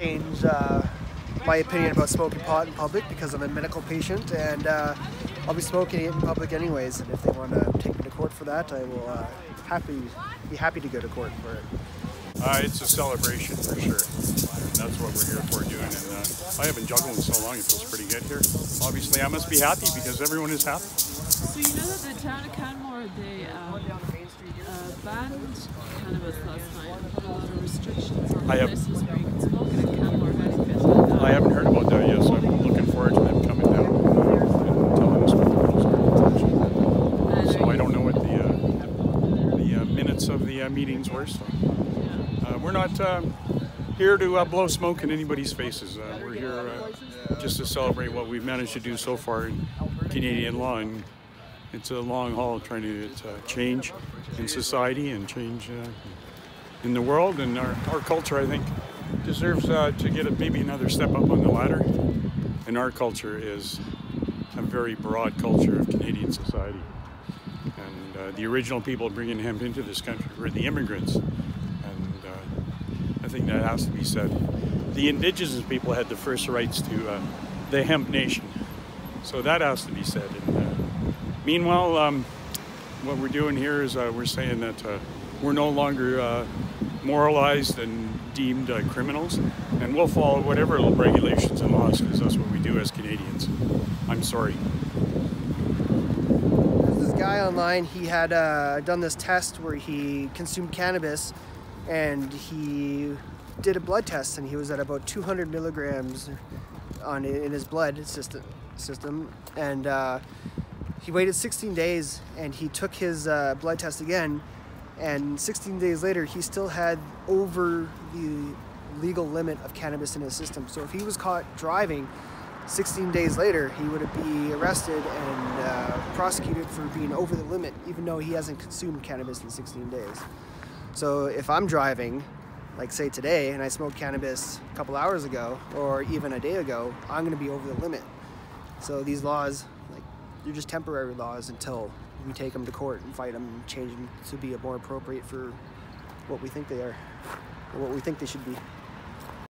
Change my opinion about smoking pot in public because I'm a medical patient, and I'll be smoking it in public anyways. And if they want to take me to court for that, I will be happy to go to court for it. It's a celebration for sure. That's what we're here for doing, and I haven't juggled in so long. It feels pretty good here. Obviously, I must be happy because everyone is happy. So you know that the town of Canmore, they banned cannabis last night and put a lot of restrictions on places where you can smoke it in Canmore. How do you feel about that? I haven't heard about that yet, so I'm looking forward to them coming down and telling us what the rules are. So I don't know what the minutes of the meetings were. So we're not here to blow smoke in anybody's faces. We're here just to celebrate what we've managed to do so far in Canadian law, and it's a long haul trying to change in society and change in the world, and our culture, I think, deserves to get maybe another step up on the ladder. And our culture is a very broad culture of Canadian society, and the original people bringing hemp into this country were the immigrants, and I think that has to be said. The Indigenous people had the first rights to the hemp nation, so that has to be said. And meanwhile, what we're doing here is we're saying that we're no longer moralized and deemed criminals, and we'll follow whatever regulations and laws, because that's what we do as Canadians. I'm sorry. There's this guy online, he had done this test where he consumed cannabis, and he did a blood test, and he was at about 200 milligrams in his blood system, and he waited 16 days, and he took his blood test again, and 16 days later he still had over the legal limit of cannabis in his system. So if he was caught driving 16 days later, he would be arrested and prosecuted for being over the limit, even though he hasn't consumed cannabis in 16 days. So if I'm driving, like say today, and I smoked cannabis a couple hours ago or even a day ago, I'm going to be over the limit. So these laws, they're just temporary laws until we take them to court and fight them and change them to be more appropriate for what we think they are, or what we think they should be.